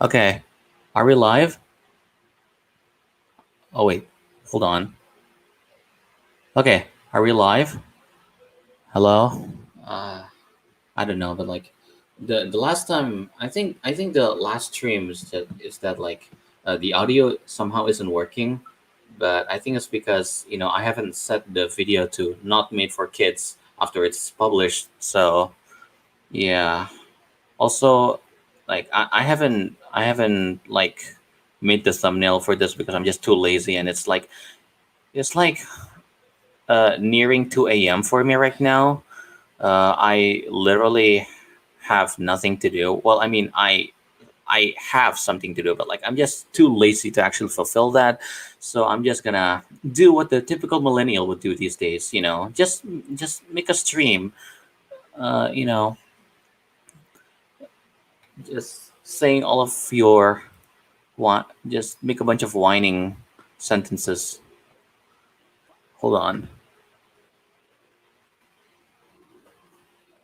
Okay, are we live? Oh wait, hold on. Okay, are we live? Hello. Uh, I don't know, but like the last time, I think the last stream is that like the audio somehow isn't working, but I think it's because I haven't set the video to not made for kids after it's published. So yeah. Also, like I haven't like made the thumbnail for this because I'm just too lazy, and it's like nearing 2 a.m. for me right now. I literally have nothing to do. Well, I mean, I have something to do, but like I'm just too lazy to actually fulfill that. So I'm just gonna do what the typical millennial would do these days. Just make a stream. Uh, you know, just saying all of your just make a bunch of whining sentences. Hold on.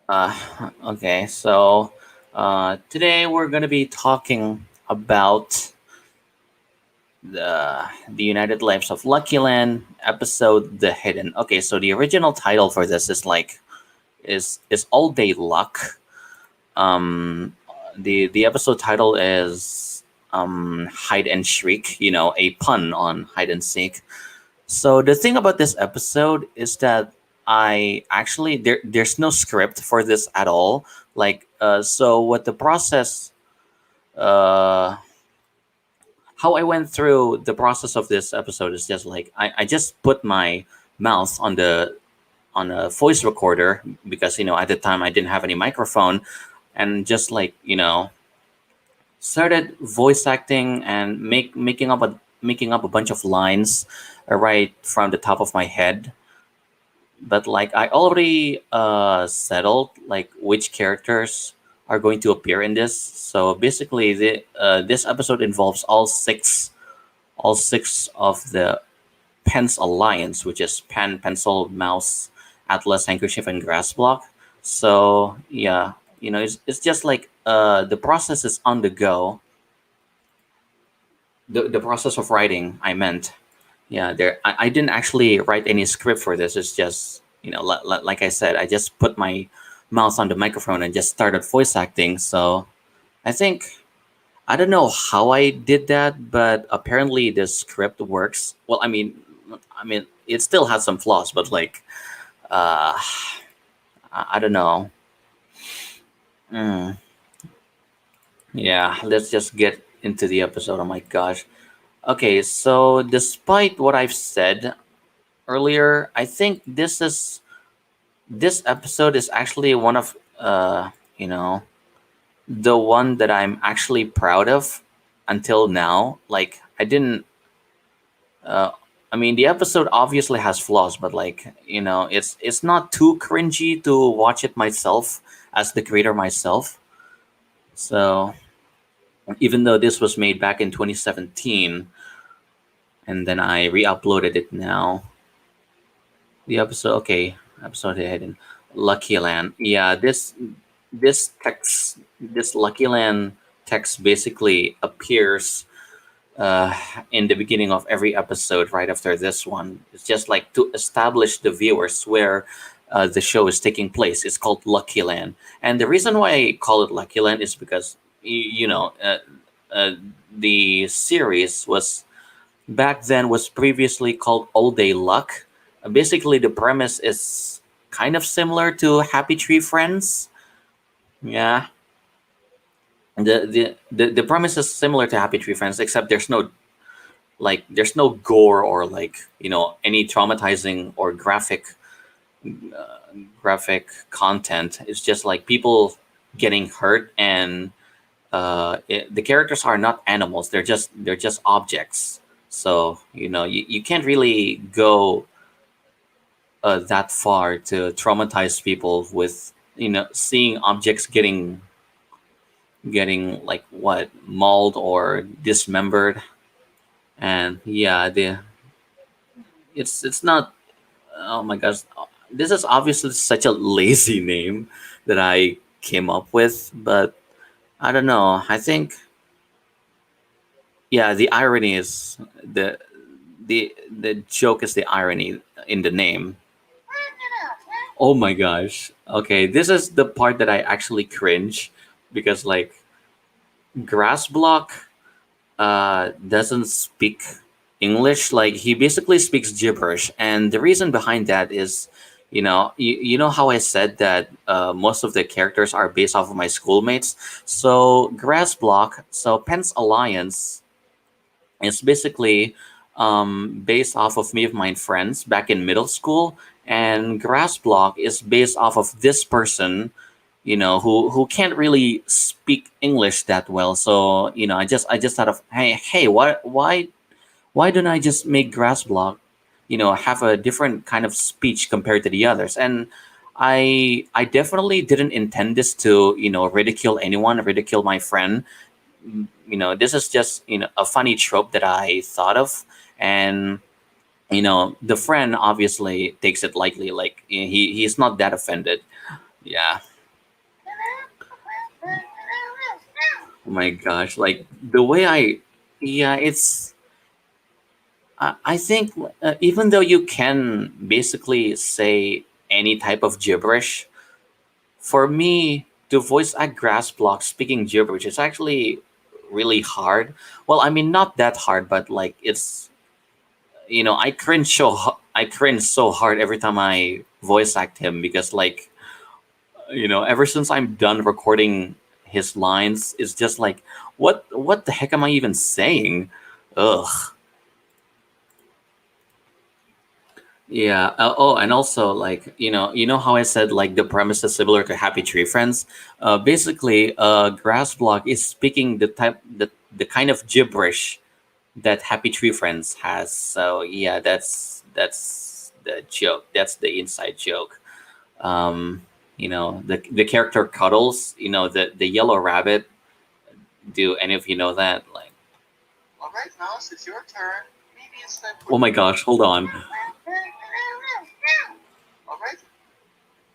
Uh, okay, so today we're going to be talking about the United Lives of Lucky Land episode "The Hidden." Okay, so the original title for this is All Day Luck. Um, the episode title is Hide and Shriek. A pun on hide and seek. So the thing about this episode is that I actually there's no script for this at all. So what the process uh how I went through the process of this episode is just like I just put my mouth on a voice recorder because at the time I didn't have any microphone, and just started voice acting and making up a bunch of lines right from the top of my head. But like I already settled like which characters are going to appear in this. So basically, this episode involves all six of the Pens Alliance, which is pen, pencil, mouse, atlas, handkerchief, and grass block. So yeah, it's just like the process is on the go. The process of writing, I meant. Yeah, I didn't actually write any script for this. It's just like I said, I just put my mouth on the microphone and just started voice acting. So I think I don't know how I did that, but apparently the script works. Well, I mean it still has some flaws, but like uh, I don't know. Mm, yeah, let's just get into the episode. Oh my gosh. Okay, so despite what I've said earlier, I think this episode is actually one of you know the one that I'm actually proud of until now. Like I didn't uh I mean the episode obviously has flaws, but like it's not too cringy to watch it myself as the creator myself. So even though this was made back in 2017 and then I re-uploaded it now, the episode, okay, episode hidden. Lucky Land. Yeah, this Lucky Land text basically appears uh, in the beginning of every episode right after this one. It's just like to establish the viewers where the show is taking place. It's called Lucky Land, and the reason why I call it Lucky Land is because uh, the series was previously called All Day Luck. Basically, the premise is kind of similar to Happy Tree Friends. Yeah, the premise is similar to Happy Tree Friends, except there's no gore or like any traumatizing or graphic content. It's just like people getting hurt, and the characters are not animals. They're just objects. So you can't really go that far to traumatize people with seeing objects getting like what mauled or dismembered. And yeah, it's not. Oh my gosh, this is obviously such a lazy name that I came up with, but I don't know. I think Yeah, the irony is the joke is the irony in the name. Oh my gosh. Okay, this is the part that I actually cringe because like Grass Block doesn't speak English. Like he basically speaks gibberish, and the reason behind that is, you know how I said that most of the characters are based off of my schoolmates. So Grass Block, so Penn's Alliance is basically based off of me of my friends back in middle school, and Grass Block is based off of this person, who can't really speak English that well. So I just thought of, hey, why don't I just make Grass Block, have a different kind of speech compared to the others? And I definitely didn't intend this to ridicule anyone, ridicule my friend. This is just a funny trope that I thought of, and the friend obviously takes it lightly. Like he's not that offended. Yeah. Oh my gosh, like the way yeah, I think even though you can basically say any type of gibberish, for me to voice act Grass Block speaking gibberish is actually really hard. Well, I mean, not that hard, but like I cringe so hard every time I voice act him because like ever since I'm done recording his lines, it's just like what the heck am I even saying? Ugh. Yeah. Oh, and also like how I said like the premise is similar to Happy Tree Friends. Basically, Grass Block is speaking the kind of gibberish that Happy Tree Friends has. So yeah, that's the joke. That's the inside joke. Um, the character Cuddles. The yellow rabbit. Do any of you know that? Like, all right, Mouse, it's your turn. Maybe it's time for. Oh my gosh! Hold on. All right,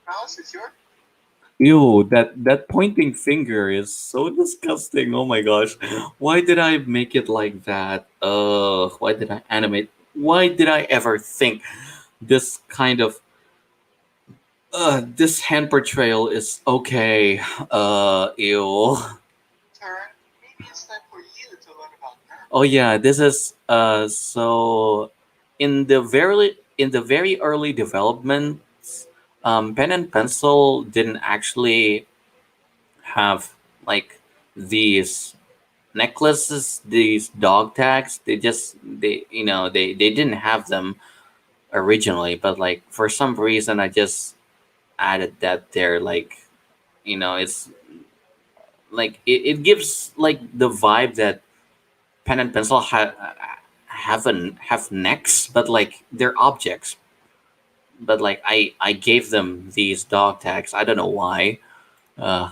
Mouse, it's your. Ew, that pointing finger is so disgusting. Oh my gosh. Why did I make it like that? Why did I animate? Why did I ever think this kind of this hand portrayal is okay? Ew. Turn. Maybe it's time for you to learn about that. Oh yeah, this is so in the very early developments, pen and pencil didn't actually have like these necklaces, these dog tags. They didn't have them originally, but like for some reason I just added that there. Like it's like it gives like the vibe that pen and pencil have necks, but like they're objects. But like I gave them these dog tags. I don't know why. Uh,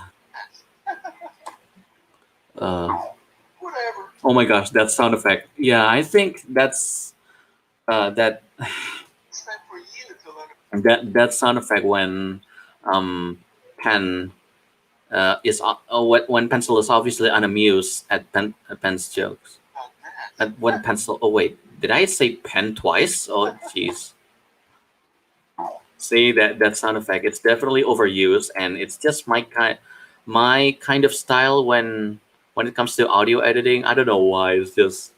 uh, Whatever. Oh my gosh, that sound effect. Yeah, I think that that sound effect when um pen when pencil is obviously unamused at pen's jokes. At when pencil. Oh wait, did I say pen twice? Oh jeez. See that sound effect? It's definitely overused, and it's just my kind of style when it comes to audio editing. I don't know why. It's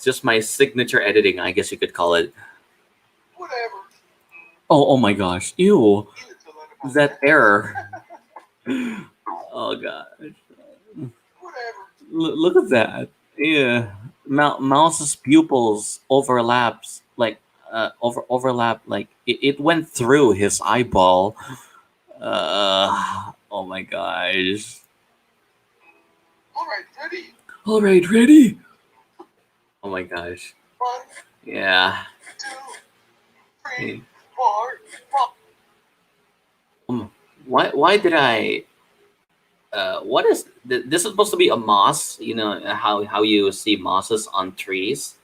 just my signature editing, I guess you could call it. Whatever. Oh my gosh. Ew. That error. Oh god. Look at that. Yeah. Mouse's pupils overlap like it went through his eyeball. Oh my gosh. All right, ready? Oh my gosh. Yeah. Hey. Why did I what is this is supposed to be a moss, how you see mosses on trees,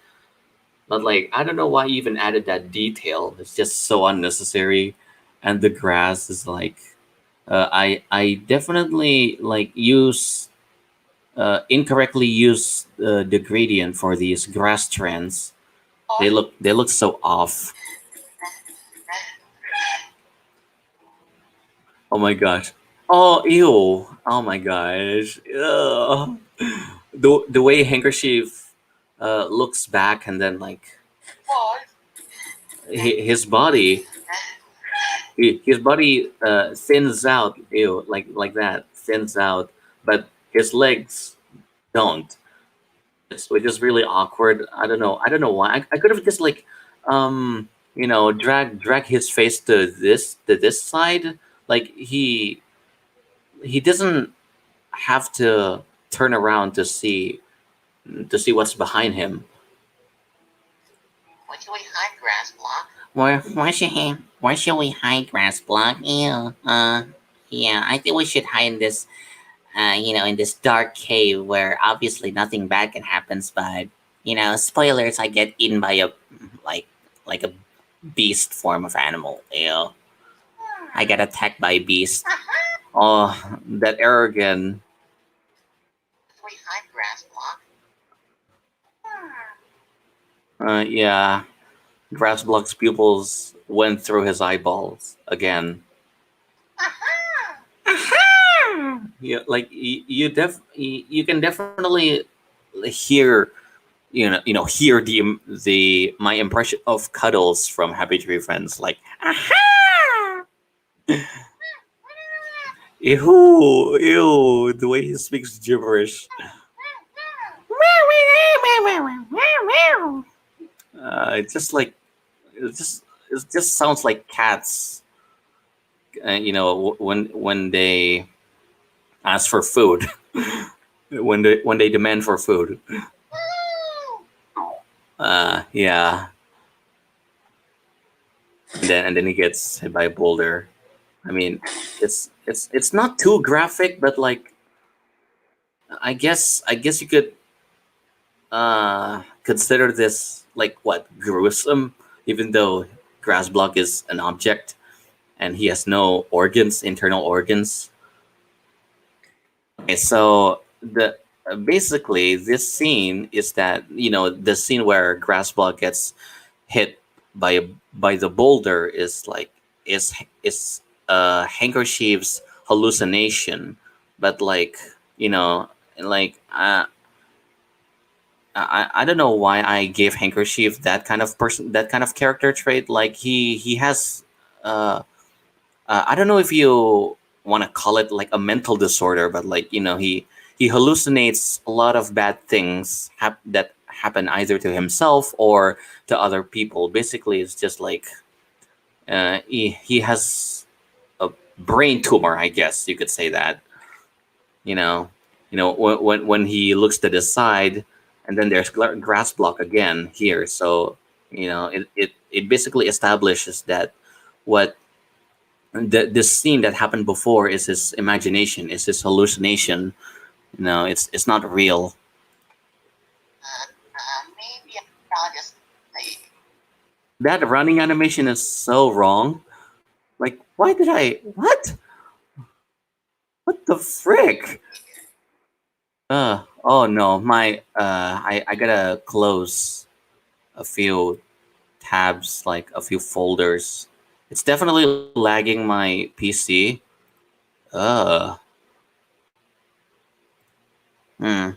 but like I don't know why you even added that detail. It's just so unnecessary. And the grass is like I definitely like use incorrectly used the gradient for these grass strands. They look so off. Oh my gosh. Oh ew. Oh my gosh. Ugh. The way handkerchief looks back and then like his body his body thins out, ew, like that, thins out, but his legs don't. Which is really awkward. I don't know why. I could have just like drag his face to this side. Like he doesn't have to turn around to see what's behind him. Why should we hide grass block? Ew. Yeah, I think we should hide in this, in this dark cave where obviously nothing bad can happen. But spoilers, I get eaten by a like like a beast form of animal. Ew. I get attacked by a beast. Oh, that arrogant. Yeah, grass block's pupils went through his eyeballs again. Yeah, like you can definitely hear hear the my impression of Cuddles from Happy Tree Friends, like ew, ew, the way he speaks gibberish. It's just like it just sounds like cats. When they ask for food, when they demand for food. Yeah, and then he gets hit by a boulder. I mean, it's not too graphic, but like I guess you could consider this like what, gruesome, even though Grassblock is an object and he has no organs, internal organs. Okay, so the basically this scene is that the scene where Grassblock gets hit by the boulder is like is Handkerchief's hallucination, but like you know like I don't know why I gave Handkerchief that kind of that kind of character trait. Like he has I don't know if you want to call it like a mental disorder, but like he hallucinates a lot of bad things that happen either to himself or to other people. Basically, it's just like he has a brain tumor, I guess you could say that. You know, when he looks to the side, and then there's grass block again here. So it basically establishes that what this scene that happened before is his imagination, is his hallucination. It's not real. That running animation is so wrong. Like, why did I? What the frick? Oh no, I gotta close a few tabs, like a few folders. It's definitely lagging my PC. Uh, hmm.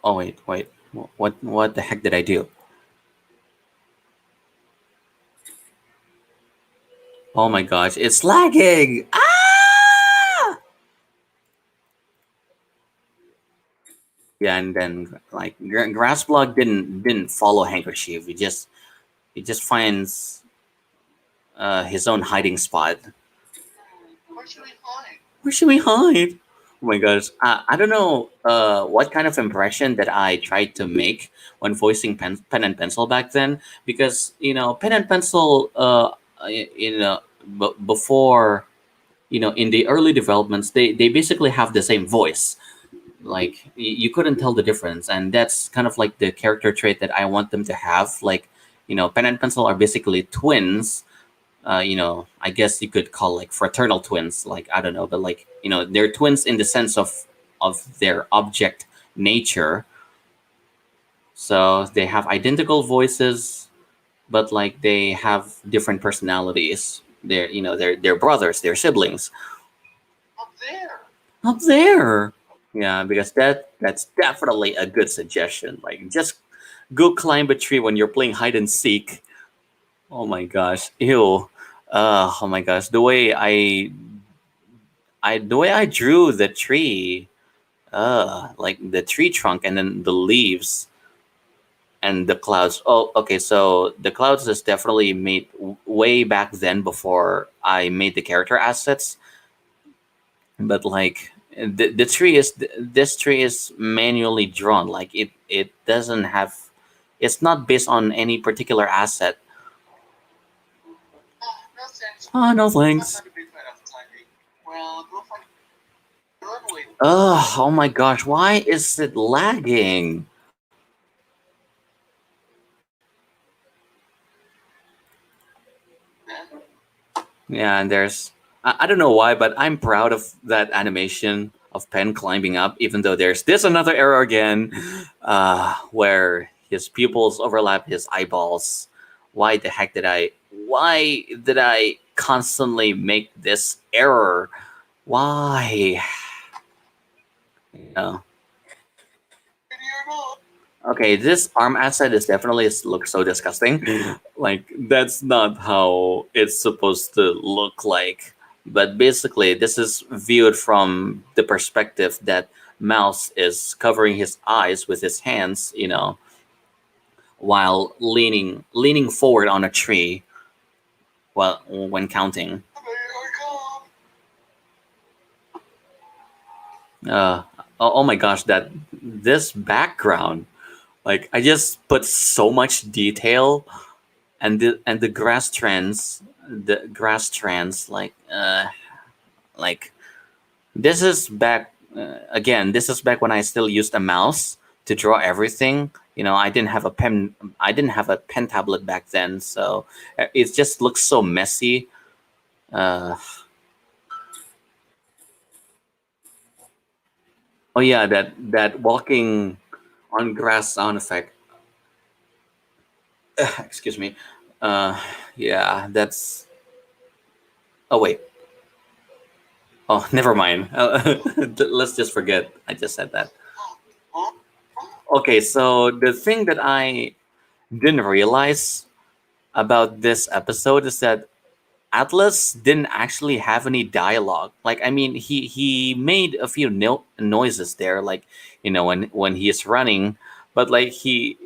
Oh wait. What the heck did I do? Oh my gosh, it's lagging! Ah! Yeah, and then like Grassblog didn't follow Handkerchief. He just finds his own hiding spot. Where should we hide? Oh my gosh, I don't know what kind of impression that I tried to make when voicing pen and pencil back then, because pen and pencil before in the early developments, they basically have the same voice. Like you couldn't tell the difference, and that's kind of like the character trait that I want them to have. Like pen and pencil are basically twins, I guess you could call like fraternal twins. Like I don't know, but like they're twins in the sense of their object nature. So they have identical voices, but like they have different personalities. They're brothers, they're siblings. Up there. Yeah, because that's definitely a good suggestion. Like just go climb a tree when you're playing hide and seek. Oh my gosh. Ew. Oh my gosh. The way I drew the tree. Like the tree trunk and then the leaves and the clouds. Oh, okay. So the clouds is definitely made way back then before I made the character assets. But like the tree is this tree is manually drawn. Like it doesn't have. It's not based on any particular asset. Oh no thanks. Oh my gosh, why is it lagging? Yeah, and I don't know why, but I'm proud of that animation of Pen climbing up, even though there's this another error again, where his pupils overlap his eyeballs. Why did I constantly make this error? Why? Yeah. Okay, this arm asset is definitely looks so disgusting. Like that's not how it's supposed to look like. But basically, this is viewed from the perspective that Mouse is covering his eyes with his hands, while leaning forward on a tree while when counting. Uh, oh my gosh, that this background, like I just put so much detail and the grass trends like this is back this is back when I still used a mouse to draw everything. I didn't have a pen tablet back then, so it just looks so messy. uh oh yeah, that walking on grass sound effect. Excuse me. uh yeah, that's. Oh wait. Oh, never mind. Let's just forget I just said that. Okay, so the thing that I didn't realize about this episode is that Atlas didn't actually have any dialogue. Like, I mean, he made a few noises there, like when he is running, but like he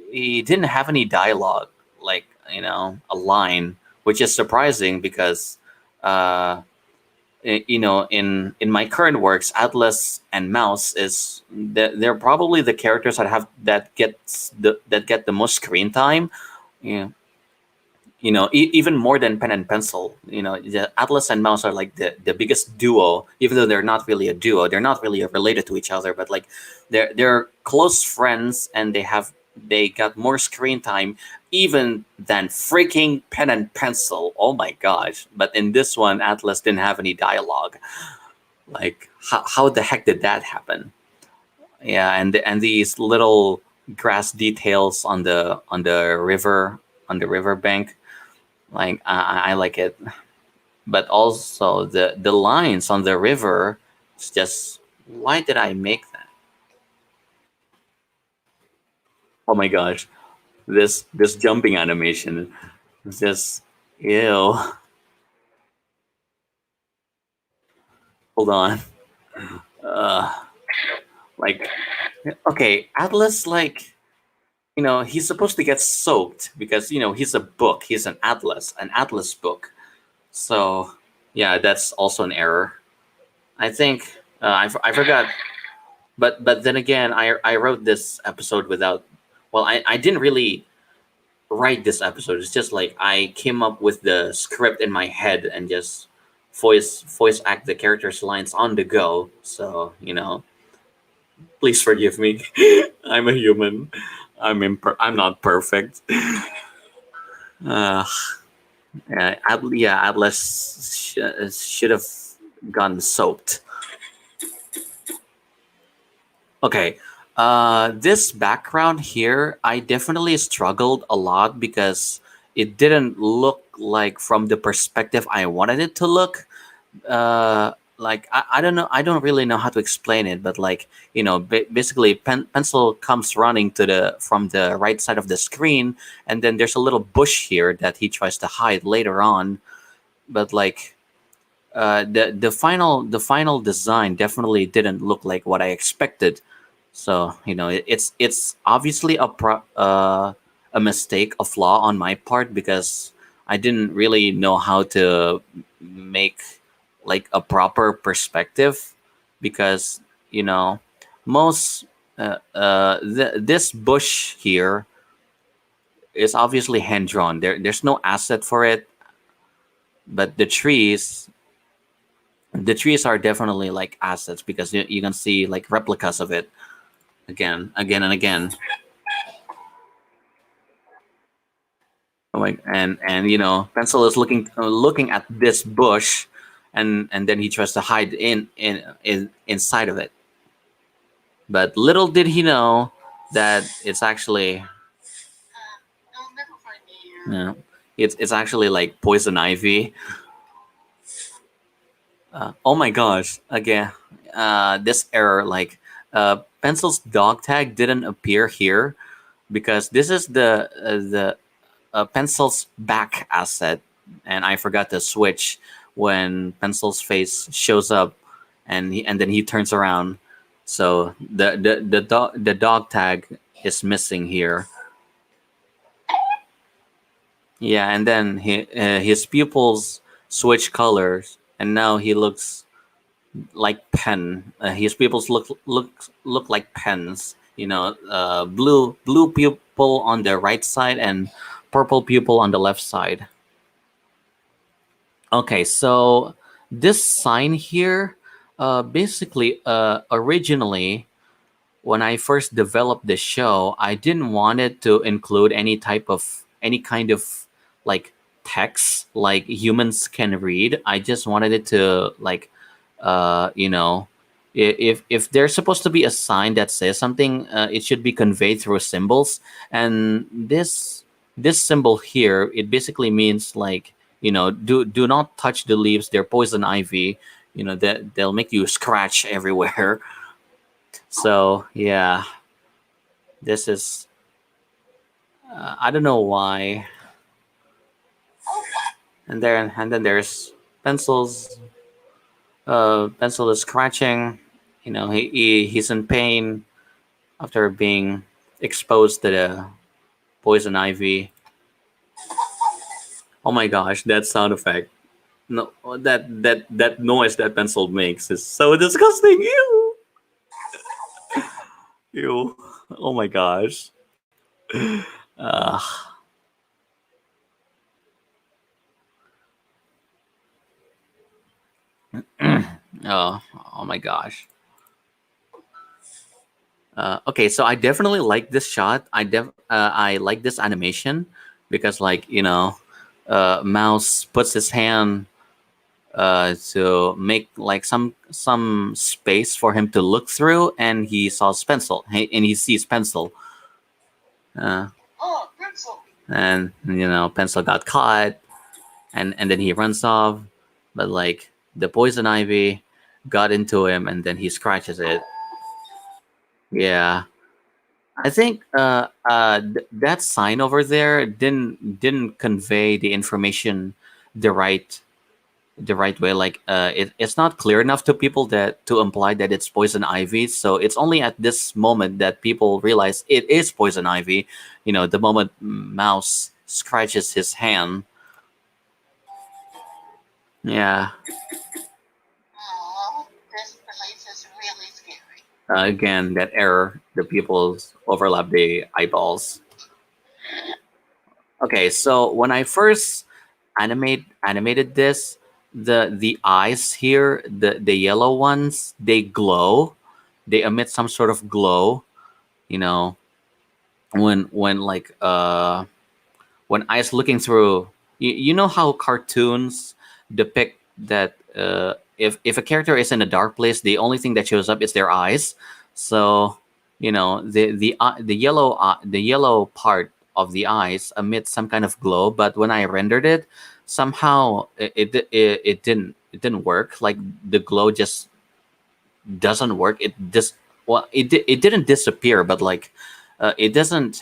didn't have any dialogue, like a line, which is surprising because uh, in my current works, Atlas and Mouse they're probably the characters that get the most screen time. Yeah, even more than pen and pencil. The Atlas and Mouse are like the biggest duo, even though they're not really a duo. They're not really related to each other, but like they're close friends, and they got more screen time even than freaking pen and pencil. Oh my gosh. But in this one, Atlas didn't have any dialogue. Like how the heck did that happen? Yeah, and these little grass details on the river bank, like I like it. But also the lines on the river, it's just, why did I make that? Oh my gosh, this jumping animation is just, ew. Hold on. uh like, okay, Atlas, like, he's supposed to get soaked because he's a book, he's an atlas book. So yeah, that's also an error, I think. I forgot. But then again, I wrote this episode without. Well, I didn't really write this episode. It's just like I came up with the script in my head and just voice act the characters' lines on the go. So please forgive me. I'm a human. I'm not perfect. Uh, Yeah, Atlas should have gotten soaked. Okay. This background here, I definitely struggled a lot because it didn't look like from the perspective I wanted it to look. Like I don't know, I don't really know how to explain it, but like basically pencil comes running to the from the right side of the screen, and then there's a little bush here that he tries to hide later on. But like the final design definitely didn't look like what I expected. So it's obviously a mistake, a flaw on my part, because I didn't really know how to make like a proper perspective, because you know most this bush here is obviously hand drawn. There's no asset for it, but the trees are definitely like assets, because you can see like replicas of it again and again. Like, and pencil is looking at this bush, and then he tries to hide inside of it, but little did he know that it's actually, yeah, it's actually like poison ivy. Oh my gosh, again, this error, like pencil's dog tag didn't appear here, because this is the pencil's back asset, and I forgot to switch when pencil's face shows up, and then he turns around. So the dog tag is missing here. Yeah, and then his pupils switch colors, and now he looks like pen. His pupils look like pens. Blue pupil on the right side and purple pupil on the left side. Okay, so this sign here, basically, originally when I first developed the show, I didn't want it to include any kind of like text like humans can read. I just wanted it to like, uh, you know, if there's supposed to be a sign that says something, it should be conveyed through symbols. And this symbol here, it basically means like, do not touch the leaves. They're poison ivy. That they'll make you scratch everywhere. So yeah, this is I don't know why. And then there's pencils. Pencil is scratching. He's in pain after being exposed to the poison ivy. Oh my gosh, that sound effect! No, that noise that pencil makes is so disgusting. Ew, ew. Oh my gosh. Uh, oh, oh my gosh. Okay, so I definitely like this shot. I like this animation, because like Mouse puts his hand to make like some space for him to look through, and he sees pencil, uh, and pencil got caught, and then he runs off, but like the poison ivy got into him, and then he scratches it. Yeah. I think that sign over there didn't convey the information the right the right way. Like it's not clear enough to people that to imply that it's poison ivy. So it's only at this moment that people realize it is poison ivy. The moment Mouse scratches his hand. Yeah. Again, that error. The pupils overlap the eyeballs. Okay, so when I first animated this, the eyes here, the yellow ones, they glow. They emit some sort of glow. You know, when like when eyes looking through. you know how cartoons depict that if a character is in a dark place, the only thing that shows up is their eyes. So the yellow part of the eyes emits some kind of glow, but when I rendered it, somehow it didn't work. Like the glow just doesn't work. It didn't disappear, but like it doesn't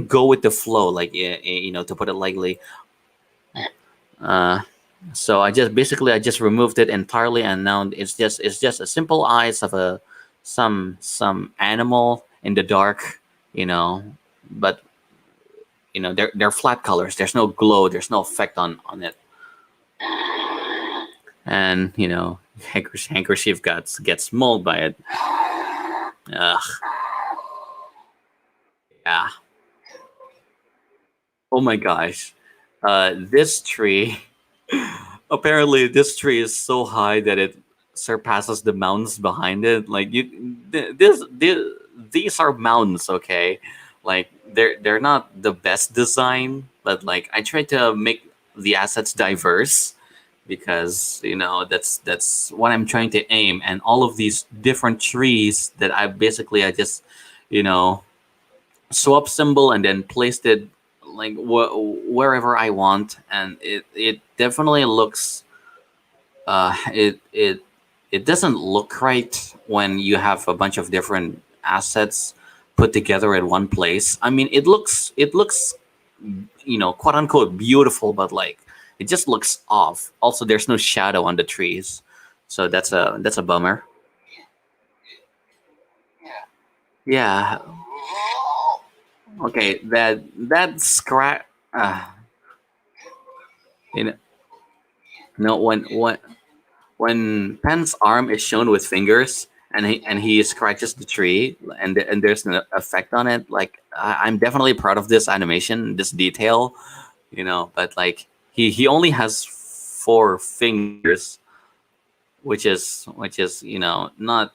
go with the flow. Like to put it lightly. Uh, so I just removed it entirely, and now it's just a simple eyes of a some animal in the dark, you know. But they're flat colors. There's no glow. There's no effect on it. And handkerchief gets mauled by it. Ugh, yeah. Oh my gosh. This tree. Apparently, this tree is so high that it surpasses the mountains behind it. Like these are mountains, okay? Like they're not the best design, but like I try to make the assets diverse because that's what I'm trying to aim. And all of these different trees that I just you know swap symbol and then placed it like wherever I want, and it definitely looks it doesn't look right when you have a bunch of different assets put together in one place. I mean, it looks quote unquote beautiful, but like it just looks off. Also, there's no shadow on the trees, so that's a bummer. Yeah. Okay. That scratch. You know, no, when Pen's arm is shown with fingers and he scratches the tree and there's an effect on it, like I'm definitely proud of this animation, this detail, but like he only has four fingers, which is not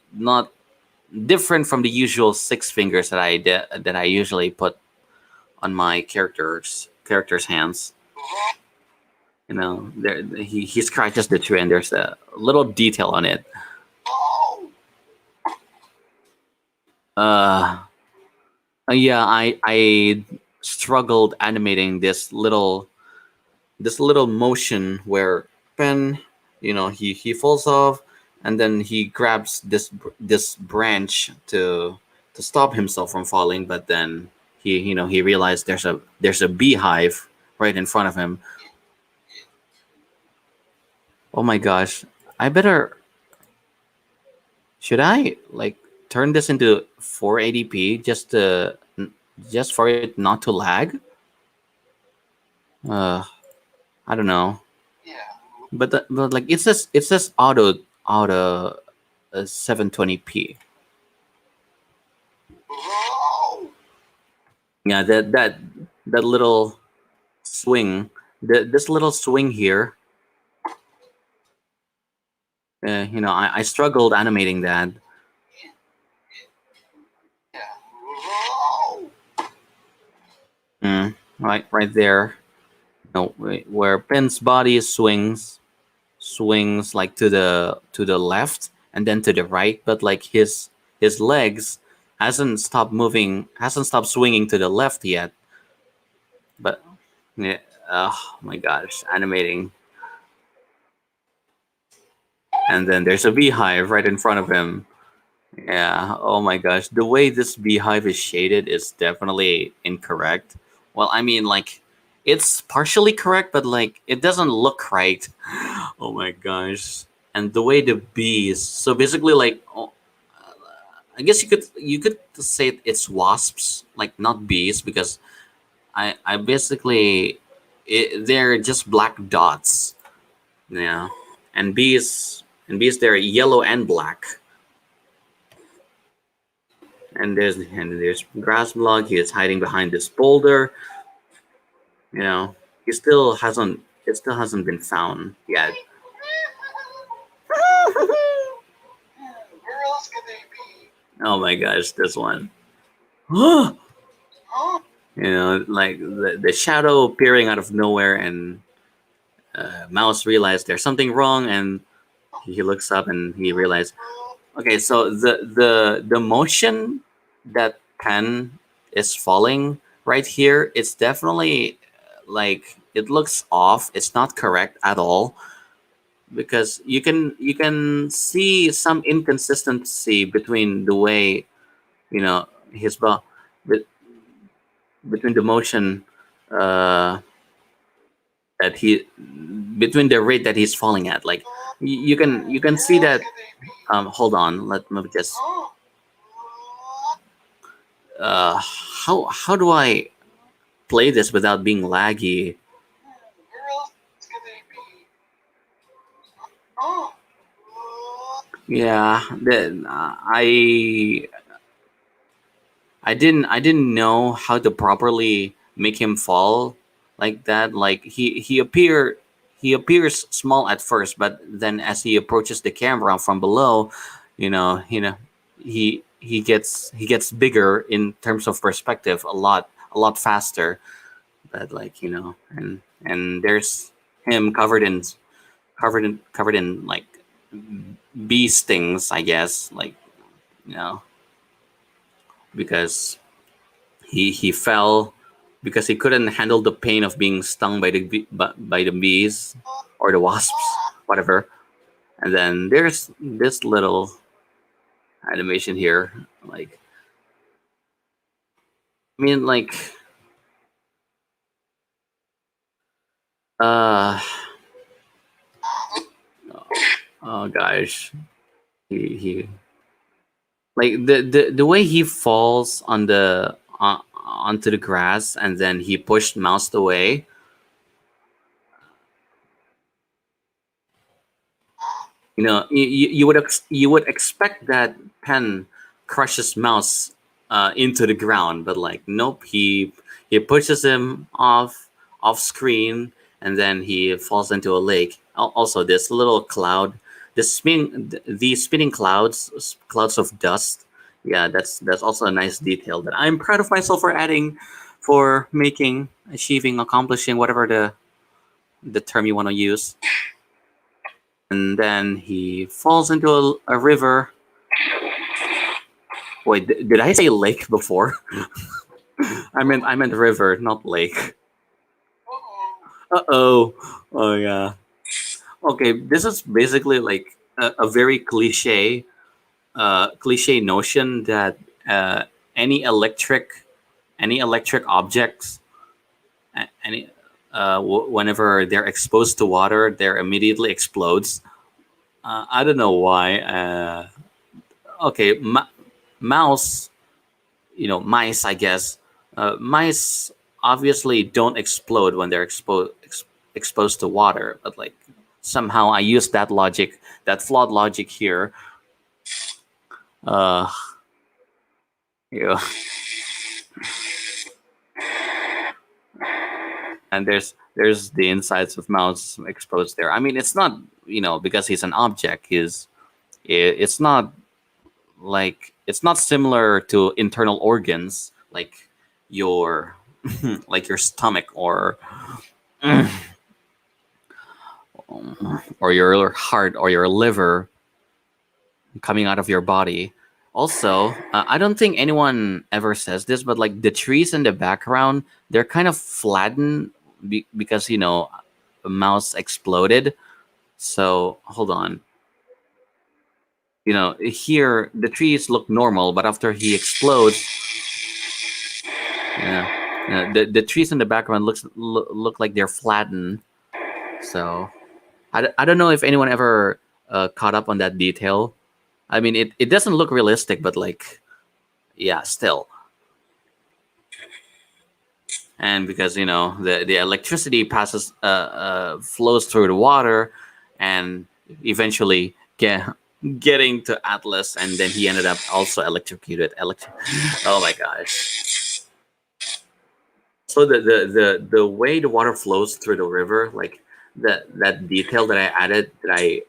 different from the usual six fingers that I usually put on my characters' hands. There he scratches the tree and there's a little detail on it. Uh, yeah, I struggled animating this little motion where Pen, he falls off, and then he grabs this branch to stop himself from falling, but then he realized there's a beehive right in front of him. Oh my gosh, I better should I like turn this into 480p just for it not to lag? Uh, I don't know. But like it says auto 720p. Yeah, that little swing, this little swing here. I struggled animating that. Right there. Where Pen's body swings like to the left and then to the right, but like his legs hasn't stopped swinging to the left yet. But yeah, oh my gosh, animating. And then there's a beehive right in front of him. Yeah, oh my gosh, the way this beehive is shaded is definitely incorrect. Well, I mean, like, it's partially correct, but like, it doesn't look right. Oh my gosh. And the way the bees, so basically, like, I guess you could say it's wasps, like not bees, because I basically they're just black dots. Yeah, and bees they're yellow and black. And there's Grassblog. He is hiding behind this boulder. You know, he still hasn't. It still hasn't been found yet. Oh my gosh, this one. Yeah, Like the shadow appearing out of nowhere, and Mouse realized there's something wrong, and he looks up and he realized, okay, so the motion that pen is falling right here, it's definitely like it looks off. It's not correct at all because you can see some inconsistency between the way his be- between the motion uh that he between the rate that he's falling at. Like you can see that. Hold on, let me just how do I play this without being laggy? Yeah, I didn't know how to properly make him fall like that. Like he appears small at first, but then as he approaches the camera from below, he gets bigger in terms of perspective, a lot faster. But like and there's him covered in like bee stings, I guess. Like you know because he fell because he couldn't handle the pain of being stung by the bees or the wasps, whatever. And then there's this little animation here. Like, I mean, like, uh, oh gosh, he like the way he falls onto the grass and then he pushed Mouse away. You would expect that Pen crushes Mouse into the ground, but like nope, he pushes him off screen, and then he falls into a lake. Also, this little cloud, these spinning clouds of dust. Yeah, that's also a nice detail that I'm proud of myself for adding, for making, achieving, accomplishing, whatever the term you want to use. And then he falls into a river. Wait, did I say lake before? I meant river, not lake. Uh oh. Oh yeah. Okay, this is basically like a very cliche notion that uh, any electric any electric objects, any whenever they're exposed to water, they're immediately explodes. I don't know why. Okay, mouse mice, I guess. Mice obviously don't explode when they're exposed to water, but like somehow I use that flawed logic here. Uh, you know, and there's the insides of mouse exposed there. I mean, it's not because he's an object. It's not like it's not similar to internal organs like your like your stomach or your heart or your liver coming out of your body. Also, I don't think anyone ever says this, but like the trees in the background, they're kind of flattened because a mouse exploded. So hold on. Here the trees look normal, but after he explodes, the trees in the background look like they're flattened. So I don't know if anyone ever caught up on that detail. I mean, it doesn't look realistic, but like, yeah, still. And because the electricity flows through the water, and eventually getting to Atlas, and then he ended up also electrocuted. Oh my gosh! So the way the water flows through the river, like that detail that I added, that I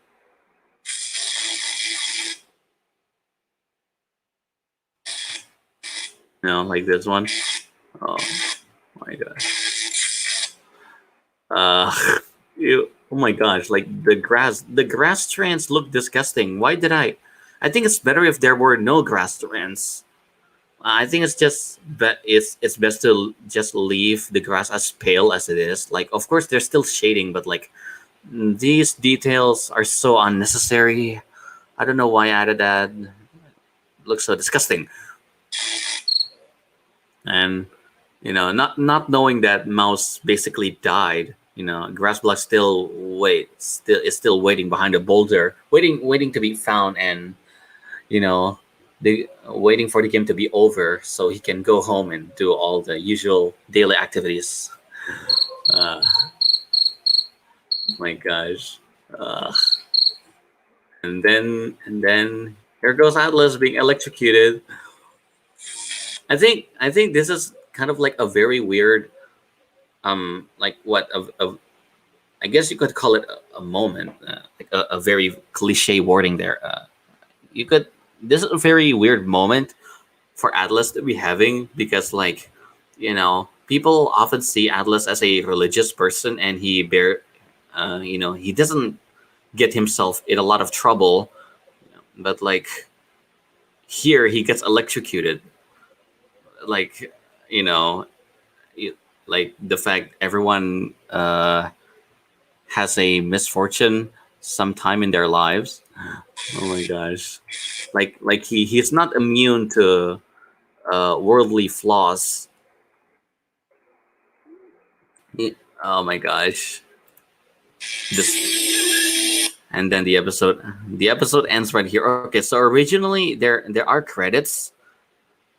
like this one. Oh. my gosh. Uh, oh my gosh! Like the grass strands look disgusting. Why did I? I think it's better if there were no grass strands. I think it's just it's best to just leave the grass as pale as it is. Like, of course, there's still shading, but like these details are so unnecessary. I don't know why I added that. Looks so disgusting. And not knowing that Mouse basically died. Grassblock still is still waiting behind a boulder, waiting to be found, and you know, they waiting for the game to be over so he can go home and do all the usual daily activities. Uh, my gosh. Uh, and then here goes Atlas being electrocuted. I think this is kind of like a very weird like what of I guess you could call it a moment, like a very cliche wording there. You could This is a very weird moment for Atlas to be having because people often see Atlas as a religious person, and he doesn't get himself in a lot of trouble, but like here he gets electrocuted, like you know like the fact everyone has a misfortune sometime in their lives. Oh my gosh. Like he's not immune to worldly flaws. Oh my gosh. This and then the episode ends right here. Okay, so originally there are credits.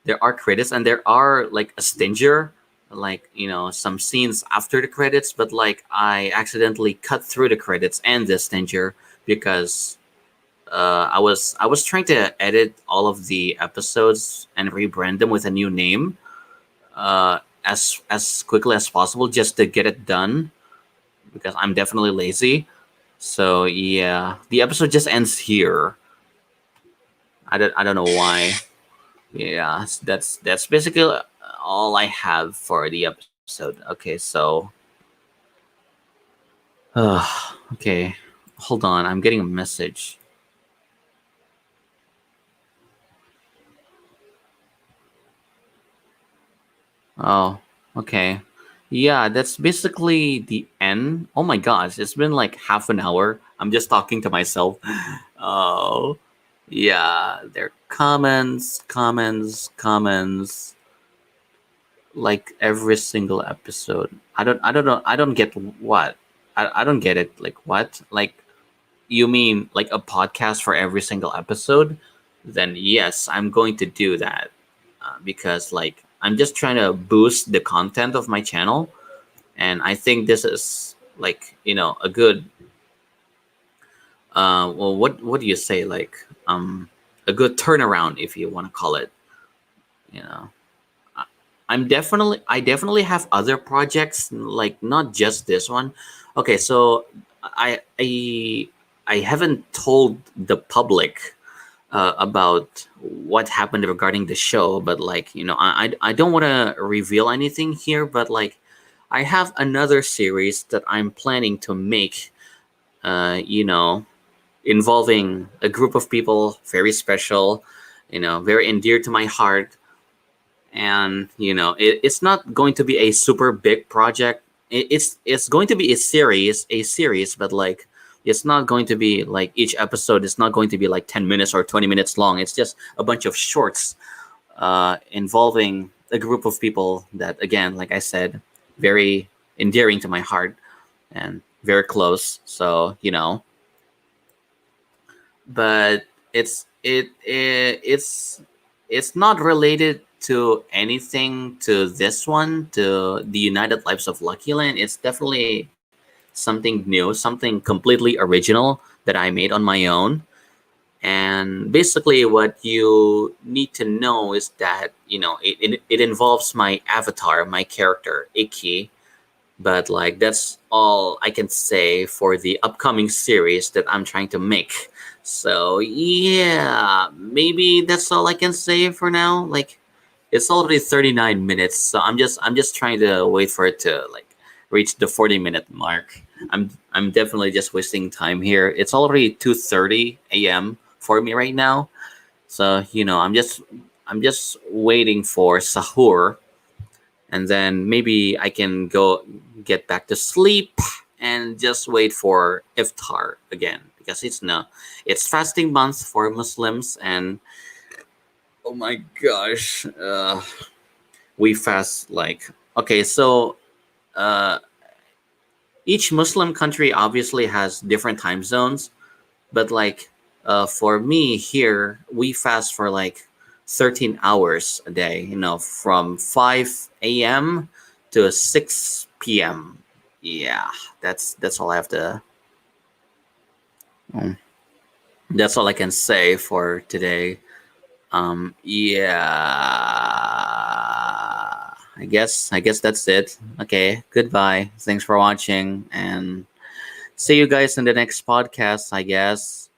There are credits, and there are like a stinger, like some scenes after the credits, but like I accidentally cut through the credits and the stinger because I was trying to edit all of the episodes and rebrand them with a new name as quickly as possible just to get it done because I'm definitely lazy. So yeah, the episode just ends here. I don't know why. Yeah, that's basically all I have for the episode. Okay, so okay, hold on. I'm getting a message. Oh, okay. Yeah, that's basically the end. Oh my gosh, it's been like half an hour. I'm just talking to myself. Oh, yeah, there are comments, like every single episode. I don't know. I don't get what. I don't get it. Like what? Like you mean like a podcast for every single episode? Then yes, I'm going to do that because like I'm just trying to boost the content of my channel, and I think this is like a good well, what do you say, like a good turnaround, if you want to call it. you know I- I definitely have other projects, like not just this one. Okay, so I haven't told the public about what happened regarding the show, but like I don't want to reveal anything here, but like I have another series that I'm planning to make, uh, you know, involving a group of people very special, very endear to my heart. And it's not going to be a super big project. It's going to be a series, but like it's not going to be like each episode is not going to be like 10 minutes or 20 minutes long. It's just a bunch of shorts involving a group of people that, again, like I said, very endearing to my heart and very close. So but it's not related to anything to this one, to the United Lives of Lucky Land. It's definitely something new, something completely original that I made on my own. And basically what you need to know is that it involves my avatar, my character Iki. But like that's all I can say for the upcoming series that I'm trying to make. So yeah, maybe that's all I can say for now. Like It's already 39 minutes, so I'm just trying to wait for it to like reach the 40-minute mark. I'm definitely just wasting time here. It's already 2:30 a.m. for me right now. So, I'm just waiting for sahur, and then maybe I can go get back to sleep and just wait for iftar again, because it's fasting month for Muslims. And oh my gosh, we fast like, okay, so uh, each Muslim country obviously has different time zones, but like, for me here, we fast for like 13 hours a day, from 5 a.m. to 6 p.m. Yeah, that's all I have to. um, That's all I can say for today. Yeah, I guess that's it. Okay, goodbye. Thanks for watching, and see you guys in the next podcast, I guess.